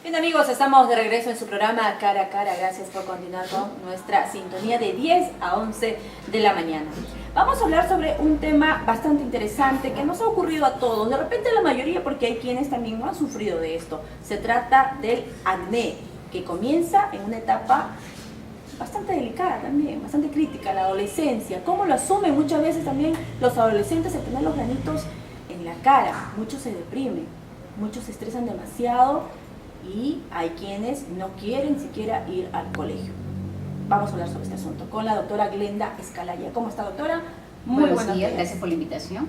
Bien amigos, estamos de regreso en su programa Cara a Cara. Gracias por continuar con nuestra sintonía de 10 a 11 de la mañana. Vamos a hablar sobre un tema bastante interesante que nos ha ocurrido a todos, de repente a la mayoría, porque hay quienes también no han sufrido de esto. Se trata del acné, que comienza en una etapa bastante delicada también, bastante crítica, la adolescencia. ¿Cómo lo asumen muchas veces también los adolescentes al tener los granitos en la cara? Muchos se deprimen, muchos se estresan demasiado y hay quienes no quieren siquiera ir al colegio. Vamos a hablar sobre este asunto con la doctora Glenda Escalaya. ¿Cómo está, doctora? Muy buenos días, gracias por la invitación.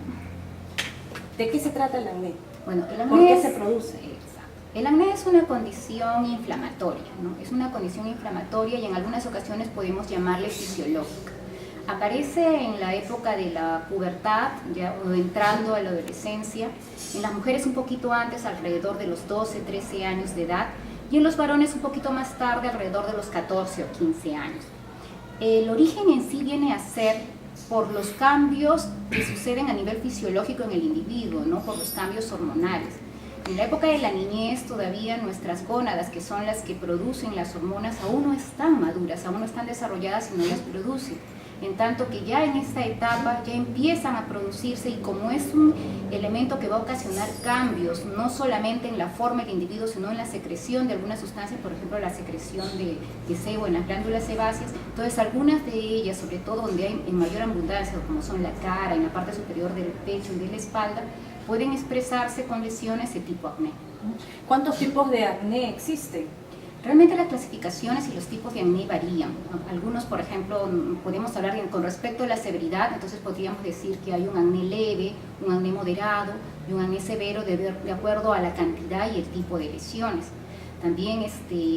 ¿De qué se trata el acné? Bueno, el acné ¿Por qué se produce? Exacto. El acné es una condición inflamatoria, ¿no? Es una condición inflamatoria y en algunas ocasiones podemos llamarle fisiológica. Aparece en la época de la pubertad, ya o entrando a la adolescencia, en las mujeres un poquito antes, alrededor de los 12, 13 años de edad, y en los varones un poquito más tarde, alrededor de los 14 o 15 años. El origen en sí viene a ser por los cambios que suceden a nivel fisiológico en el individuo, ¿no? Por los cambios hormonales. En la época de la niñez todavía nuestras gónadas, que son las que producen las hormonas, aún no están maduras, aún no están desarrolladas y no las producen. En tanto que ya en esta etapa ya empiezan a producirse, y como es un elemento que va a ocasionar cambios, no solamente en la forma del individuo, sino en la secreción de algunas sustancias, por ejemplo la secreción de sebo en las glándulas sebáceas. Entonces algunas de ellas, sobre todo donde hay en mayor abundancia, como son la cara, en la parte superior del pecho y de la espalda, pueden expresarse con lesiones de tipo acné. ¿Cuántos tipos de acné existen? Realmente las clasificaciones y los tipos de acné varían. Algunos, por ejemplo, podemos hablar con respecto a la severidad, entonces podríamos decir que hay un acné leve, un acné moderado y un acné severo de acuerdo a la cantidad y el tipo de lesiones. También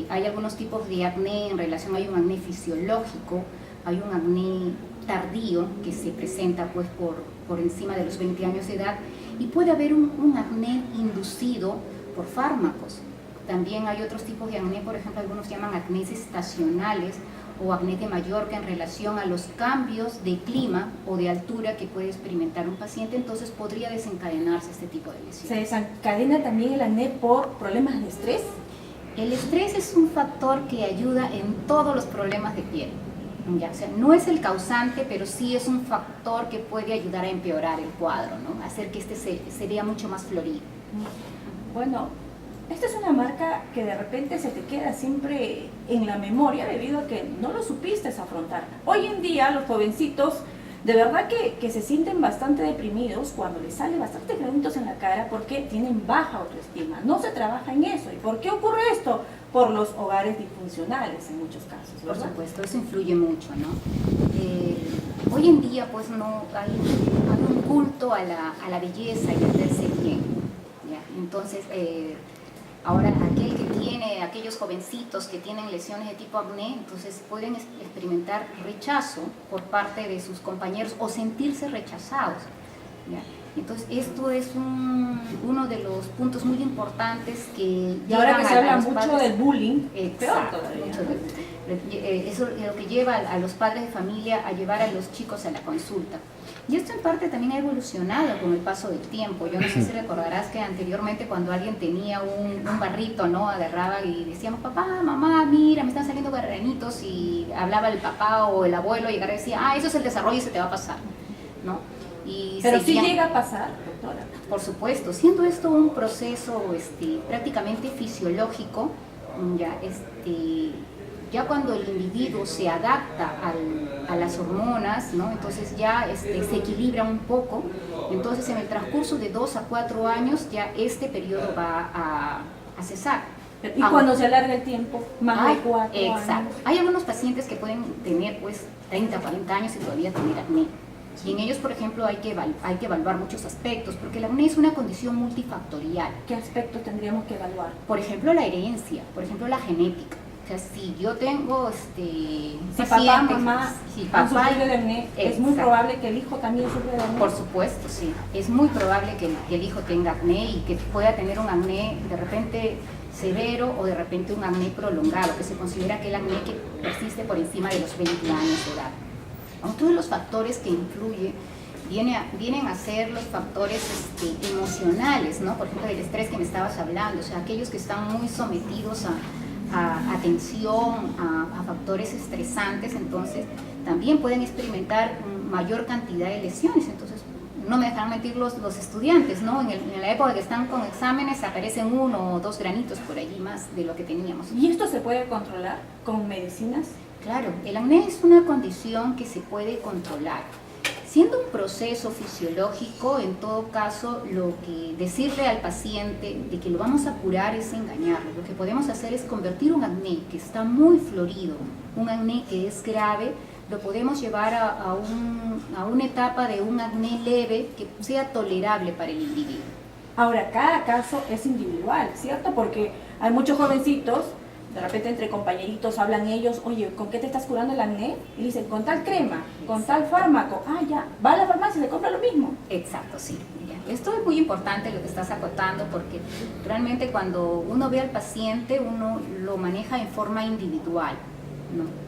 hay algunos tipos de acné en relación, hay un acné fisiológico, hay un acné tardío que se presenta pues por encima de los 20 años de edad, y puede haber un acné inducido por fármacos. También hay otros tipos de acné, por ejemplo, algunos llaman acnés estacionales o acné de Mallorca en relación a los cambios de clima o de altura que puede experimentar un paciente, entonces podría desencadenarse este tipo de lesiones. ¿Se desencadena también el acné por problemas de estrés? El estrés es un factor que ayuda en todos los problemas de piel. Ya, o sea, no es el causante, pero sí es un factor que puede ayudar a empeorar el cuadro, ¿no? Hacer que sería mucho más florido. Bueno, esta es una marca que de repente se te queda siempre en la memoria debido a que no lo supiste afrontar. Hoy en día los jovencitos de verdad que se sienten bastante deprimidos cuando les salen bastantes granitos en la cara porque tienen baja autoestima. No se trabaja en eso. ¿Y por qué ocurre esto? Por los hogares disfuncionales en muchos casos, ¿verdad? Por supuesto, eso influye mucho, ¿no? Hoy en día pues no hay un culto a la belleza y a verse bien, ¿ya? Entonces ahora aquellos jovencitos que tienen lesiones de tipo acné, entonces pueden experimentar rechazo por parte de sus compañeros o sentirse rechazados, ¿ya? Entonces esto es uno de los puntos muy importantes que y ahora que se habla mucho padres, del bullying, peor exacto, todavía. Eso es lo que lleva a los padres de familia a llevar a los chicos a la consulta. Y esto en parte también ha evolucionado con el paso del tiempo. Yo no sé si recordarás que anteriormente cuando alguien tenía un barrito, ¿no? Agarraba y decíamos, papá, mamá, mira, me están saliendo granitos, y hablaba el papá o el abuelo y llegara y decía, eso es el desarrollo y se te va a pasar, ¿no? Pero sí llega a pasar, doctora. Por supuesto, siendo esto un proceso prácticamente fisiológico, ya cuando el individuo se adapta a las hormonas, ¿no? Entonces ya se equilibra un poco, entonces en el transcurso de 2 a 4 años ya este periodo va a cesar. Y cuando se alarga el tiempo, más de 4 años. Exacto. Hay algunos pacientes que pueden tener pues 30, 40 años y todavía tener acné. Y en ellos, por ejemplo, hay que evaluar muchos aspectos, porque el acné es una condición multifactorial. ¿Qué aspectos tendríamos que evaluar? Por ejemplo, la herencia, por ejemplo, la genética. O sea, si yo tengo papá, mamá, si papá sufre de acné, es muy probable que el hijo también sufra de acné. Por supuesto, sí. Es muy probable que el hijo tenga acné y que pueda tener un acné de repente severo o de repente un acné prolongado, que se considera que el acné que persiste por encima de los 20 años de edad. Otro de los factores que influye vienen a ser los factores emocionales, ¿no? Por ejemplo, del estrés que me estabas hablando, o sea, aquellos que están muy sometidos a tensión, a factores estresantes, entonces también pueden experimentar mayor cantidad de lesiones. Entonces, no me dejan mentir los estudiantes, ¿no? En la época que están con exámenes aparecen 1 o 2 granitos por allí más de lo que teníamos. ¿Y esto se puede controlar con medicinas? Claro, el acné es una condición que se puede controlar. Siendo un proceso fisiológico, en todo caso, lo que decirle al paciente de que lo vamos a curar es engañarlo. Lo que podemos hacer es convertir un acné que está muy florido, un acné que es grave, lo podemos llevar a una etapa de un acné leve que sea tolerable para el individuo. Ahora, cada caso es individual, ¿cierto? Porque hay muchos jovencitos, de repente entre compañeritos hablan ellos, oye, ¿con qué te estás curando el acné? Y dicen, con tal crema, con tal fármaco. Ah, ya, va a la farmacia y se compra lo mismo. Exacto, sí. Esto es muy importante lo que estás acotando, porque realmente cuando uno ve al paciente, uno lo maneja en forma individual, ¿no?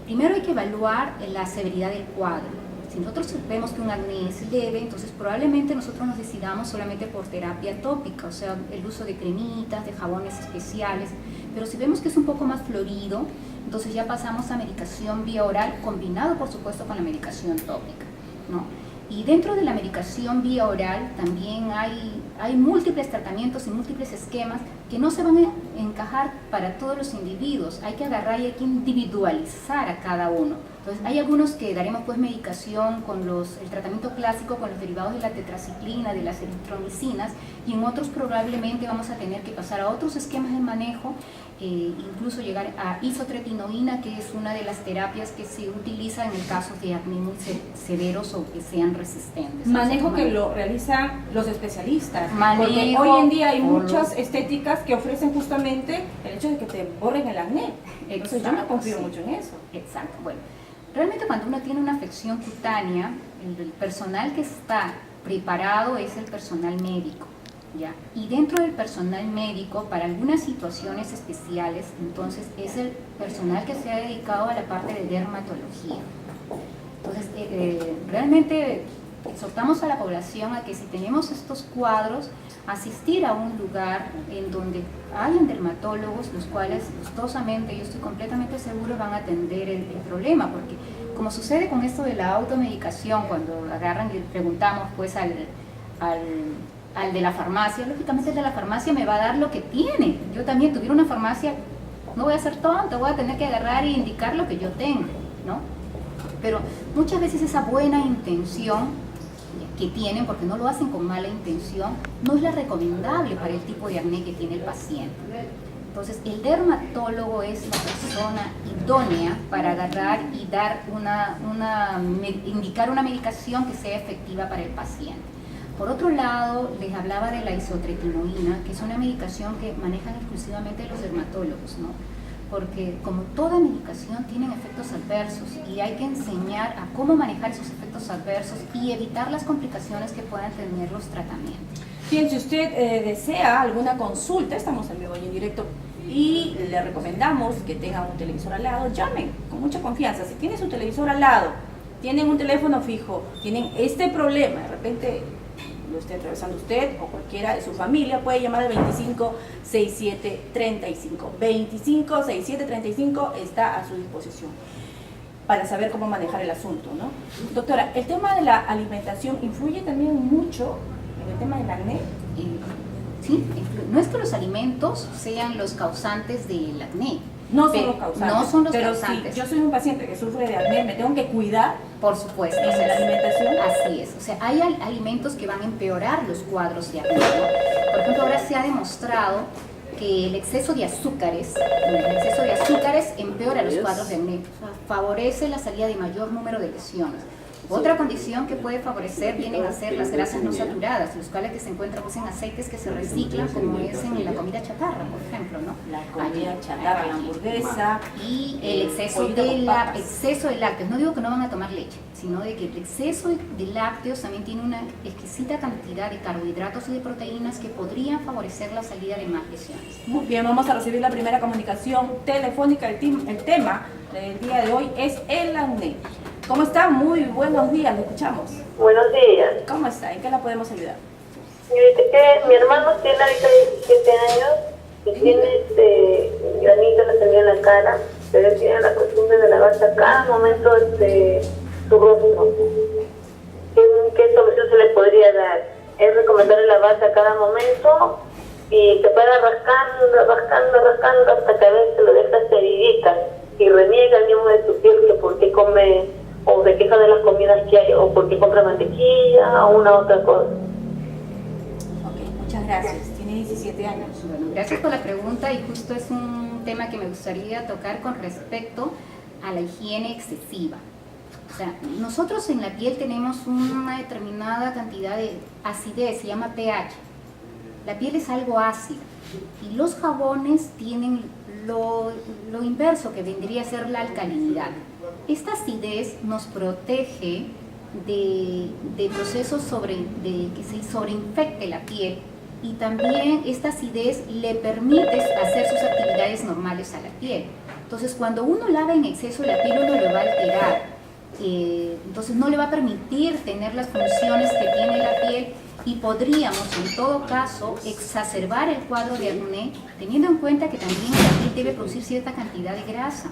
Primero hay que evaluar la severidad del cuadro. Si nosotros vemos que un acné es leve, entonces probablemente nosotros nos decidamos solamente por terapia tópica, o sea, el uso de cremitas, de jabones especiales. Pero si vemos que es un poco más florido, entonces ya pasamos a medicación vía oral, combinado por supuesto con la medicación tópica, ¿no? Y dentro de la medicación vía oral también hay múltiples tratamientos y múltiples esquemas que no se van a encajar para todos los individuos. Hay que agarrar y hay que individualizar a cada uno. Entonces hay algunos que daremos pues medicación con el tratamiento clásico con los derivados de la tetraciclina, de las eritromicinas, y en otros probablemente vamos a tener que pasar a otros esquemas de manejo, incluso llegar a isotretinoína, que es una de las terapias que se utiliza en el caso de acné muy severos o que sean resistentes. Manejo que lo realizan los especialistas, porque hoy en día hay muchas estéticas que ofrecen justamente el hecho de que te borren el acné. Entonces yo no confío mucho en eso. Exacto, bueno. Realmente cuando uno tiene una afección cutánea, el personal que está preparado es el personal médico, ¿ya? Y dentro del personal médico, para algunas situaciones especiales, entonces es el personal que se ha dedicado a la parte de dermatología. Entonces, realmente exhortamos a la población a que si tenemos estos cuadros, asistir a un lugar en donde hayan dermatólogos, los cuales gustosamente, yo estoy completamente seguro, van a atender el problema, porque como sucede con esto de la automedicación, cuando agarran y preguntamos pues al de la farmacia, lógicamente el de la farmacia me va a dar lo que tiene. Yo también tuviera una farmacia, no voy a ser tonta, voy a tener que agarrar e indicar lo que yo tengo, ¿no? Pero muchas veces esa buena intención que tienen, porque no lo hacen con mala intención, no es la recomendable para el tipo de acné que tiene el paciente. Entonces, el dermatólogo es la persona idónea para agarrar y dar indicar una medicación que sea efectiva para el paciente. Por otro lado, les hablaba de la isotretinoína, que es una medicación que manejan exclusivamente los dermatólogos, ¿no? Porque como toda medicación tienen efectos adversos y hay que enseñar a cómo manejar esos efectos adversos y evitar las complicaciones que puedan tener los tratamientos. Bien, si usted desea alguna consulta, estamos en vivo y en directo y le recomendamos que tenga un televisor al lado, llamen con mucha confianza. Si tiene su televisor al lado, tienen un teléfono fijo, tienen este problema, de repente lo esté atravesando usted o cualquiera de su familia, puede llamar al 256735. 256735 está a su disposición para saber cómo manejar el asunto, ¿no? Doctora, el tema de la alimentación influye también mucho en el tema del acné. Sí, no es que los alimentos sean los causantes del acné. No son los causantes. No son los pero causantes. Si yo soy un paciente que sufre de acné, me tengo que cuidar. Por supuesto. ¿En la alimentación? Así es. O sea, hay alimentos que van a empeorar los cuadros de acné, ¿no? Por ejemplo, ahora se ha demostrado que el exceso de azúcares empeora los cuadros de acné. O sea, favorece la salida de mayor número de lesiones. Otra condición que puede favorecer vienen a ser las grasas no saturadas, los cuales que se encuentran pues, en aceites que se reciclan, como es en la comida chatarra, por ejemplo, ¿no? La comida chatarra, la hamburguesa. Y el exceso de lácteos. No digo que no van a tomar leche, sino de que el exceso de lácteos también tiene una exquisita cantidad de carbohidratos y de proteínas que podrían favorecer la salida de más lesiones. Muy bien, vamos a recibir la primera comunicación telefónica. El tema del día de hoy es el acné. ¿Cómo está? Muy buenos días, le escuchamos. Buenos días. ¿Cómo está? ¿En qué la podemos ayudar? Señorita, que mi hermano tiene ahorita 17 años y tiene granito en la salida en la cara, pero él tiene la costumbre de lavarse a cada momento su rostro. ¿Qué solución se le podría dar? Es recomendarle lavarse a cada momento y se para rascando hasta que a veces lo deja heridita y reniega el mismo de su piel que por qué come o se queja de las comidas que hay o por qué compra mantequilla o una otra cosa. Ok, muchas gracias. Tiene 17 años. Bueno, gracias por la pregunta y justo es un tema que me gustaría tocar con respecto a la higiene excesiva. O sea, nosotros en la piel tenemos una determinada cantidad de acidez, se llama pH. La piel es algo ácida y los jabones tienen lo inverso, que vendría a ser la alcalinidad. Esta acidez nos protege de procesos de que se sobreinfecte la piel y también esta acidez le permite hacer sus actividades normales a la piel. Entonces, cuando uno lava en exceso la piel, uno lo va a alterar. Entonces no le va a permitir tener las funciones que tiene la piel y podríamos en todo caso exacerbar el cuadro de acné, teniendo en cuenta que también la piel debe producir cierta cantidad de grasa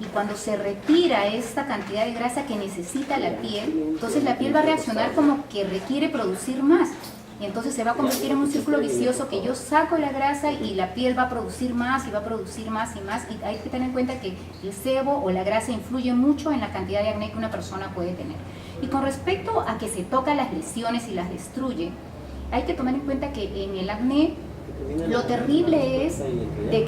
y cuando se retira esta cantidad de grasa que necesita la piel, entonces la piel va a reaccionar como que requiere producir más. Y entonces se va a convertir en un círculo vicioso que yo saco la grasa y la piel va a producir más y va a producir más y más. Y hay que tener en cuenta que el sebo o la grasa influye mucho en la cantidad de acné que una persona puede tener. Y con respecto a que se toca las lesiones y las destruye, hay que tomar en cuenta que en el acné lo terrible es de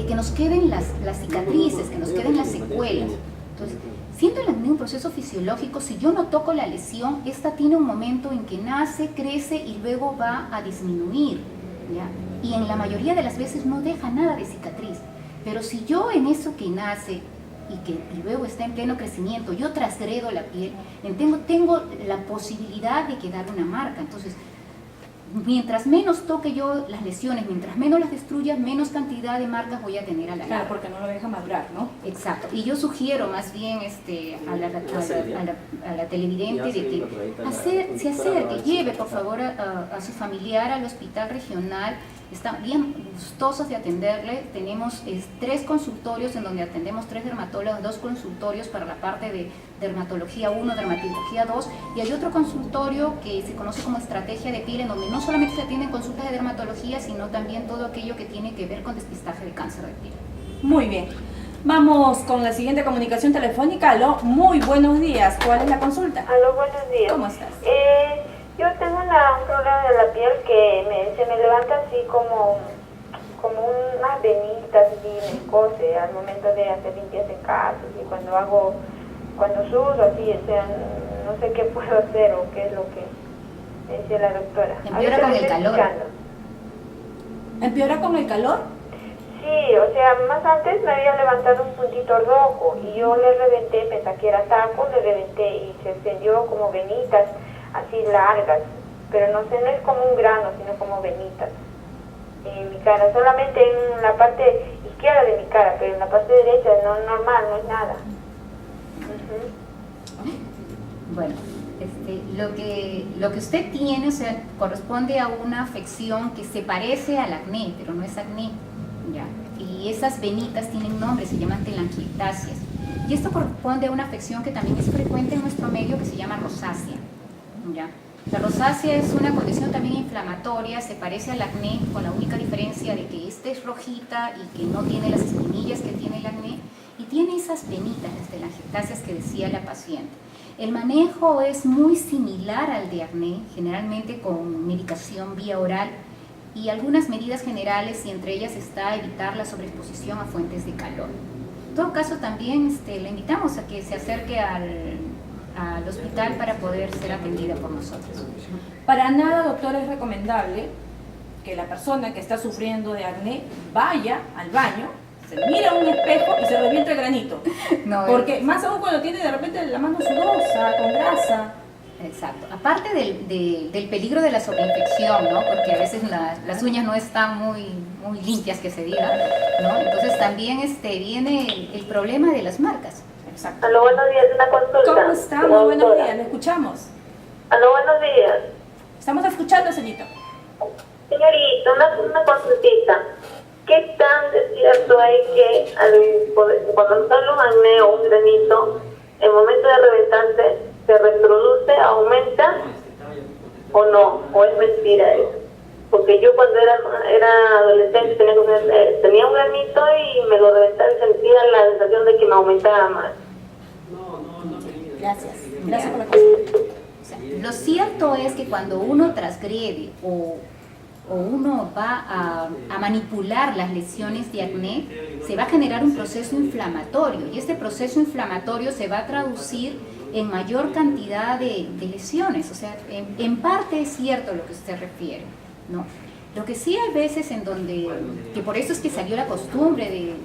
que nos queden las cicatrices, que nos queden las secuelas. Entonces, siendo el acné un proceso fisiológico, si yo no toco la lesión, esta tiene un momento en que nace, crece y luego va a disminuir, ¿ya? Y en la mayoría de las veces no deja nada de cicatriz. Pero si yo en eso que nace y luego está en pleno crecimiento, yo transgredo la piel, tengo la posibilidad de quedar una marca. Entonces, mientras menos toque yo las lesiones, mientras menos las destruya, menos cantidad de marcas voy a tener a la larga. Claro, porque no lo deja madurar, ¿no? Exacto. Y yo sugiero más bien a la televidente de que se acerque, lleve por favor a su familiar al hospital regional. Están bien gustosos de atenderle. Tenemos 3 consultorios en donde atendemos 3 dermatólogos, 2 consultorios para la parte de dermatología 1, dermatología 2, y hay otro consultorio que se conoce como estrategia de piel, en donde no solamente se atienden consultas de dermatología, sino también todo aquello que tiene que ver con despistaje de cáncer de piel. Muy bien. Vamos con la siguiente comunicación telefónica. Aló, muy buenos días. ¿Cuál es la consulta? Aló, buenos días. ¿Cómo estás? Yo tengo un problema de la piel que se me levanta así como unas venitas y me escoce al momento de hacer limpieza en casa y cuando sudo así, o sea, no sé qué puedo hacer o qué es lo que dice la doctora. Empeora con el calor. ¿Empeora con el calor? Sí, o sea, más antes me había levantado un puntito rojo y yo le reventé, pensé que era taco, le reventé y se encendió como venitas así largas, pero no sé, no es como un grano, sino como venitas en mi cara, solamente en la parte izquierda de mi cara, pero en la parte derecha no, normal, no es nada. Bueno, lo que usted tiene, o sea, corresponde a una afección que se parece al acné, pero no es acné, ¿ya? Y esas venitas tienen nombre, se llaman telangiectasias. Y esto corresponde a una afección que también es frecuente en nuestro medio, que se llama rosácea, ¿ya? La rosácea es una condición también inflamatoria, se parece al acné, con la única diferencia de que esta es rojita y que no tiene las espinillas que tiene el acné, y tiene esas venitas, las telangiectasias que decía la paciente. El manejo es muy similar al de acné, generalmente con medicación vía oral y algunas medidas generales, y entre ellas está evitar la sobreexposición a fuentes de calor. En todo caso, también le invitamos a que se acerque al hospital para poder ser atendida por nosotros. Para nada, doctor, es recomendable que la persona que está sufriendo de acné vaya al baño, se mira a un espejo y se revienta el granito. No, porque más aún cuando tiene de repente la mano sudosa, con grasa. Exacto. Aparte del peligro de la sobreinfección, ¿no? Porque a veces las uñas no están muy limpias, que se diga, ¿no? Entonces también viene el problema de las marcas. exacto. Aló, buenos días, una consulta. ¿Cómo está? Muy buenos días, le escuchamos. Aló, buenos días. Estamos escuchando, señorito. Señorita, una consultita. ¿Qué tan de cierto hay que cuando sale un acné o un granito, en momento de reventarse, se reproduce, aumenta o no? ¿O es mentira eso? Porque yo cuando era adolescente tenía un granito y me lo reventaba y sentía la sensación de que me aumentaba más. Gracias. Gracias por la consulta. O sea, lo cierto es que cuando uno transgrede o uno va a manipular las lesiones de acné, se va a generar un proceso inflamatorio y este proceso inflamatorio se va a traducir en mayor cantidad de lesiones. O sea, en parte es cierto lo que usted refiere, ¿no? Lo que sí hay veces en donde, que por eso es que salió la costumbre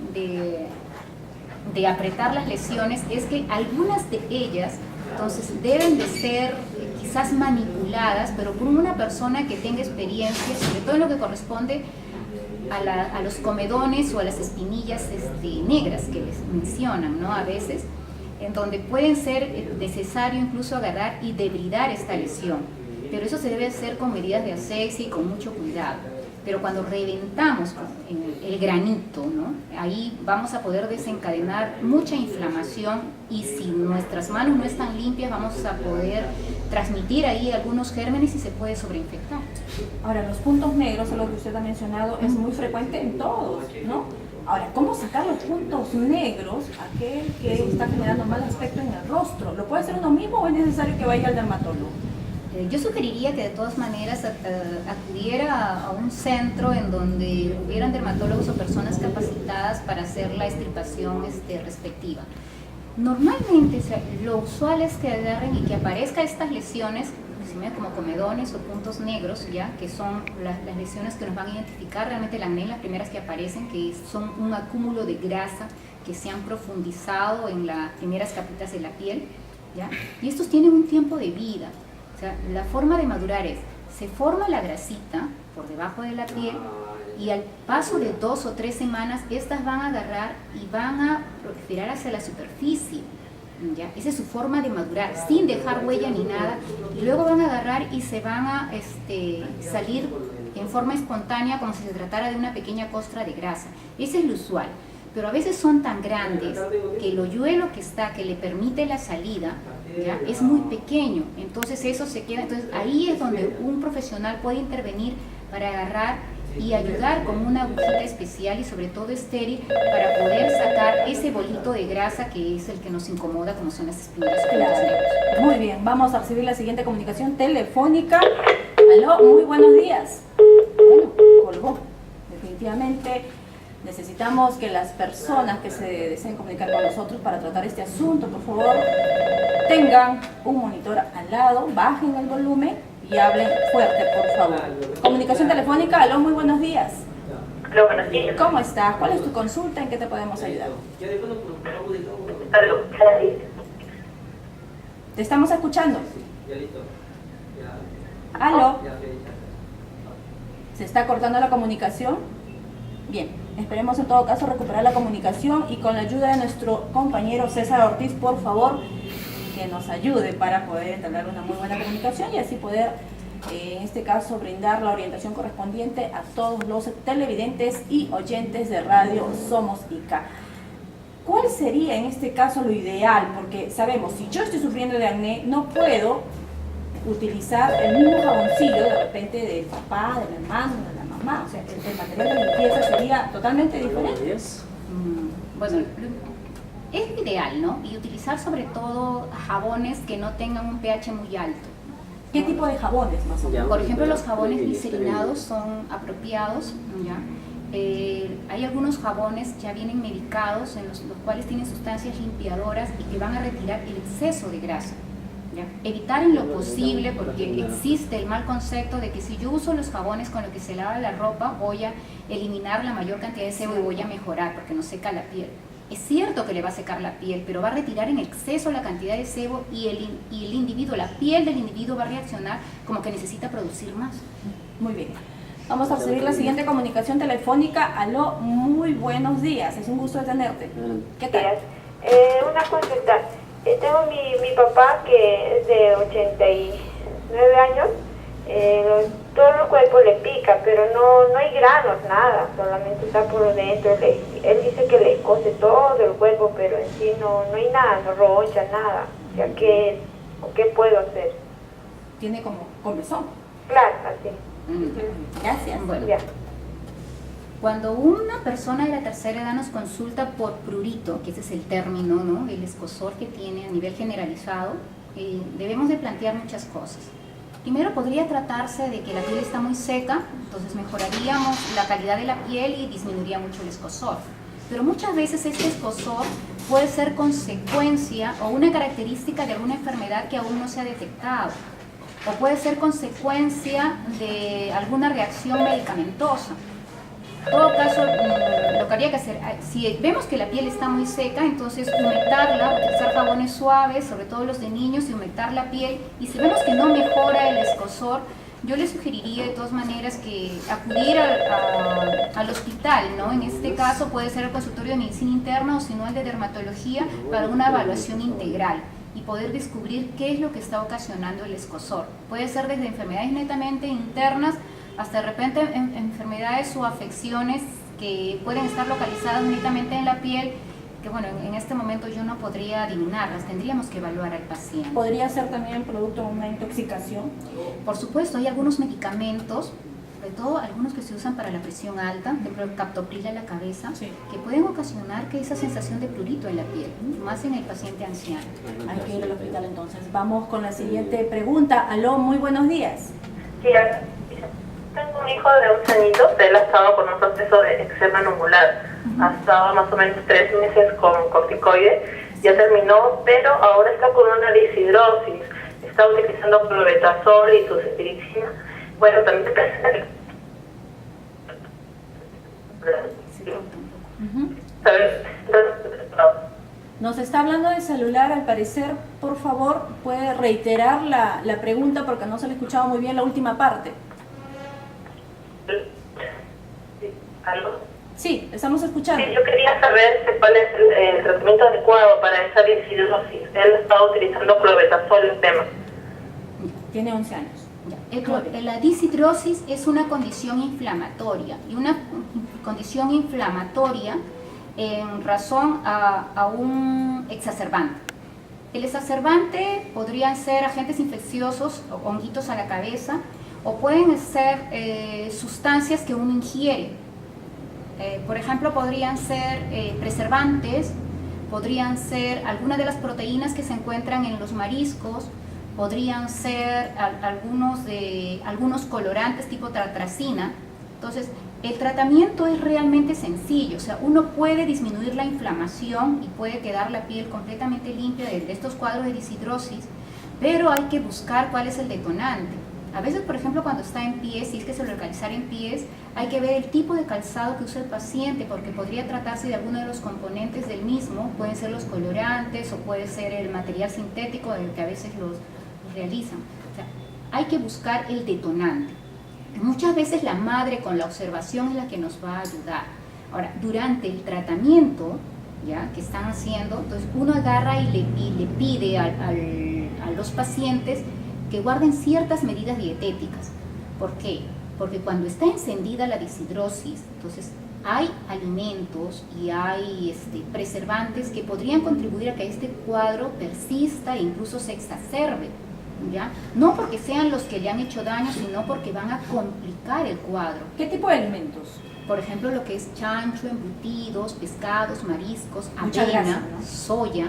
de apretar las lesiones, es que algunas de ellas entonces deben de ser quizás manipuladas, pero por una persona que tenga experiencia, sobre todo en lo que corresponde a los comedones o a las espinillas negras que les mencionan, ¿no? A veces, en donde pueden ser necesario incluso agarrar y debridar esta lesión, pero eso se debe hacer con medidas de asepsia y con mucho cuidado. Pero cuando reventamos el granito, ¿no? Ahí vamos a poder desencadenar mucha inflamación y si nuestras manos no están limpias vamos a poder transmitir ahí algunos gérmenes y se puede sobreinfectar. Ahora, los puntos negros, a lo que usted ha mencionado, es muy frecuente en todos, ¿no? Ahora, ¿cómo sacar los puntos negros, aquel que está generando mal aspecto en el rostro? ¿Lo puede hacer uno mismo o es necesario que vaya al dermatólogo? Yo sugeriría que de todas maneras acudiera a un centro en donde hubieran dermatólogos o personas capacitadas para hacer la extirpación respectiva. Normalmente, o sea, lo usual es que agarren y que aparezcan estas lesiones, como comedones o puntos negros, ya que son las lesiones que nos van a identificar realmente el acné, las primeras que aparecen, que son un acúmulo de grasa que se han profundizado en las primeras capitas de la piel, ¿ya? Y estos tienen un tiempo de vida. O sea, la forma de madurar es, se forma la grasita por debajo de la piel y al paso de 2 o 3 semanas estas van a agarrar y van a proliferar hacia la superficie, ¿ya? Esa es su forma de madurar, sin dejar huella ni nada, y luego van a agarrar y se van a salir en forma espontánea como si se tratara de una pequeña costra de grasa. Ese es lo usual. Pero a veces son tan grandes que el hoyuelo que le permite la salida, ¿ya? Es muy pequeño, entonces eso se queda. Entonces ahí es donde un profesional puede intervenir para agarrar y ayudar con una agujita especial y sobre todo estéril para poder sacar ese bolito de grasa que es el que nos incomoda, como son las espinillas. Claro. Muy bien, vamos a recibir la siguiente comunicación telefónica. Aló, muy buenos días. Bueno, colgó. Definitivamente necesitamos que las personas que se deseen comunicar con nosotros para tratar este asunto, por favor, tengan un monitor al lado, bajen el volumen y hablen fuerte, por favor. Comunicación telefónica, aló, muy buenos días. Aló, buenos días. ¿Cómo estás? ¿Cuál es tu consulta? ¿En qué te podemos ayudar? Aló, Te estamos escuchando. Aló. ¿Se está cortando la comunicación? Bien, esperemos en todo caso recuperar la comunicación y con la ayuda de nuestro compañero César Ortiz, por favor, que nos ayude para poder entablar una muy buena comunicación y así poder, en este caso, brindar la orientación correspondiente a todos los televidentes y oyentes de Radio Somos Ica. ¿Cuál sería en este caso lo ideal? Porque sabemos, si yo estoy sufriendo de acné, no puedo utilizar el mismo jaboncillo de repente del papá, del hermano, de la mamá. O sea, el material de limpieza sería totalmente diferente. Bueno, es ideal, ¿no? Y utilizar sobre todo jabones que no tengan un pH muy alto. ¿Qué tipo de jabones más o menos? Por ejemplo, los jabones glicerinados son apropiados, ¿ya? Hay algunos jabones ya vienen medicados en los cuales tienen sustancias limpiadoras y que van a retirar el exceso de grasa, ¿ya? Evitar en lo posible, porque existe el mal concepto de que si yo uso los jabones con los que se lava la ropa voy a eliminar la mayor cantidad de sebo y voy a mejorar porque no seca la piel. Es cierto que le va a secar la piel, pero va a retirar en exceso la cantidad de sebo y el individuo, la piel del individuo va a reaccionar como que necesita producir más. Muy bien. Vamos a recibir la siguiente comunicación telefónica. Aló, muy buenos días. Es un gusto de tenerte. ¿Qué tal? Una consulta. Tengo mi papá que es de 89 años. Todo el cuerpo le pica, pero no hay granos, nada, solamente está por dentro. Él dice que le cose todo el cuerpo, pero en sí no hay nada, no roncha, nada. O sea, ¿qué puedo hacer? Tiene como comezón. Claro, así. Gracias. Bueno, Ya. cuando una persona de la tercera edad nos consulta por prurito, que ese es el término, ¿no? El escozor que tiene a nivel generalizado, debemos de plantear muchas cosas. Primero, podría tratarse de que la piel está muy seca, entonces mejoraríamos la calidad de la piel y disminuiría mucho el escozor. Pero muchas veces este escozor puede ser consecuencia o una característica de alguna enfermedad que aún no se ha detectado, o puede ser consecuencia de alguna reacción medicamentosa. En todo caso, lo que habría que hacer, si vemos que la piel está muy seca, entonces humectarla, utilizar jabones suaves, sobre todo los de niños, y humectar la piel. Y si vemos que no mejora el escozor, yo les sugeriría de todas maneras que acudir al hospital, ¿no? En este caso puede ser el consultorio de medicina interna o si no el de dermatología para una evaluación integral y poder descubrir qué es lo que está ocasionando el escozor. Puede ser desde enfermedades netamente internas hasta de repente enfermedades o afecciones que pueden estar localizadas netamente en la piel, que bueno, en este momento yo no podría adivinarlas, tendríamos que evaluar al paciente. ¿Podría ser también producto de una intoxicación? Por supuesto, hay algunos medicamentos, sobre todo algunos que se usan para la presión alta, por ejemplo el captopril en la cabeza, Sí. que pueden ocasionar que esa sensación de prurito en la piel, más en el paciente anciano. Hay que ir al hospital entonces. Vamos con la siguiente pregunta. Aló, muy buenos días. Sí, tengo un hijo de 11 añitos, él ha estado con un proceso de eczema nubular, ha estado más o menos 3 meses con corticoides, ya terminó, pero ahora está con una deshidrosis, está utilizando clobetasol y sulfatiricina. Bueno, también ¿sabes? Nos está hablando de celular, al parecer. Por favor, puede reiterar la pregunta porque no se le ha escuchado muy bien la última parte. ¿Algo? Sí, estamos escuchando. Sí, yo quería saber cuál es el tratamiento adecuado para esa deshidrosis. Él está utilizando clobetasol en tema. Tiene 11 años. La deshidrosis es una condición inflamatoria y una condición inflamatoria en razón a un exacerbante. El exacerbante podrían ser agentes infecciosos o honguitos a la cabeza o pueden ser sustancias que uno ingiere. Por ejemplo, podrían ser preservantes, podrían ser algunas de las proteínas que se encuentran en los mariscos, podrían ser algunos colorantes tipo tartracina. Entonces, el tratamiento es realmente sencillo, o sea, uno puede disminuir la inflamación y puede quedar la piel completamente limpia de estos cuadros de deshidrosis, pero hay que buscar cuál es el detonante. A veces, por ejemplo, cuando está en pies, si es que se lo localizar en pies, hay que ver el tipo de calzado que usa el paciente, porque podría tratarse de alguno de los componentes del mismo, pueden ser los colorantes o puede ser el material sintético del que a veces los realizan. O sea, hay que buscar el detonante. Muchas veces la madre con la observación es la que nos va a ayudar. Ahora, durante el tratamiento ¿ya? Que están haciendo, entonces uno agarra y le pide a los pacientes que guarden ciertas medidas dietéticas. ¿Por qué? Porque cuando está encendida la deshidrosis, entonces hay alimentos y hay preservantes que podrían contribuir a que este cuadro persista e incluso se exacerbe. ¿Ya? No porque sean los que le han hecho daño, sino porque van a complicar el cuadro. ¿Qué tipo de alimentos? Por ejemplo, lo que es chancho, embutidos, pescados, mariscos, Mucha avena, grasa, ¿no? soya,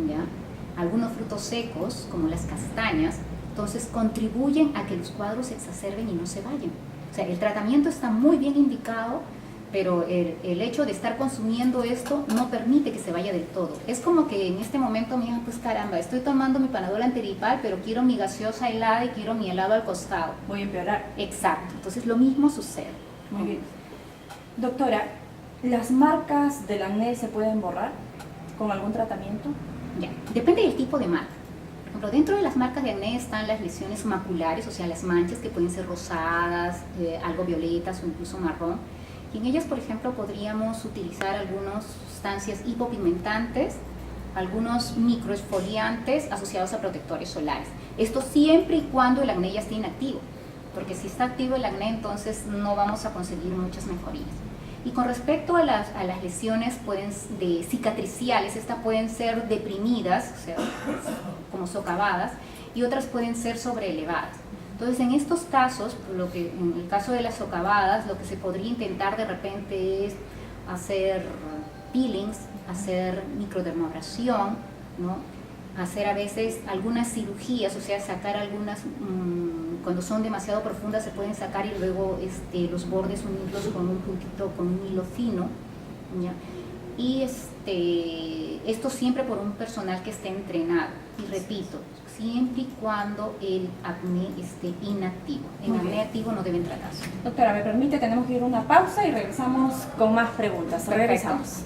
¿ya? Algunos frutos secos, como las castañas, entonces contribuyen a que los cuadros se exacerben y no se vayan. O sea, el tratamiento está muy bien indicado, pero el hecho de estar consumiendo esto no permite que se vaya del todo. Es como que en este momento, mira, pues caramba, estoy tomando mi Panadol antigripal, pero quiero mi gaseosa helada y quiero mi helado al costado. Voy a empeorar. Exacto, entonces lo mismo sucede. Muy bien. Doctora, ¿las marcas del acné se pueden borrar con algún tratamiento? Ya, depende del tipo de marca. Por ejemplo, dentro de las marcas de acné están las lesiones maculares, o sea, las manchas que pueden ser rosadas, algo violetas o incluso marrón. Y en ellas, por ejemplo, podríamos utilizar algunas sustancias hipopigmentantes algunos microexfoliantes asociados a protectores solares. Esto siempre y cuando el acné ya esté inactivo, porque si está activo el acné, entonces no vamos a conseguir muchas mejorías. Y con respecto a las lesiones cicatriciales, estas pueden ser deprimidas, o sea, como socavadas, y otras pueden ser sobreelevadas. Entonces, en estos casos, en el caso de las socavadas, lo que se podría intentar de repente es hacer peelings, hacer microdermabrasión, ¿no? Hacer a veces algunas cirugías, o sea, sacar algunas, cuando son demasiado profundas se pueden sacar y luego los bordes unirlos con un puntito, con un hilo fino, ¿ya? Y esto siempre por un personal que esté entrenado. Y repito, siempre y cuando el acné esté inactivo. El acné activo no deben tratarse. Doctora, me permite, tenemos que ir a una pausa y regresamos con más preguntas. Perfecto. Regresamos.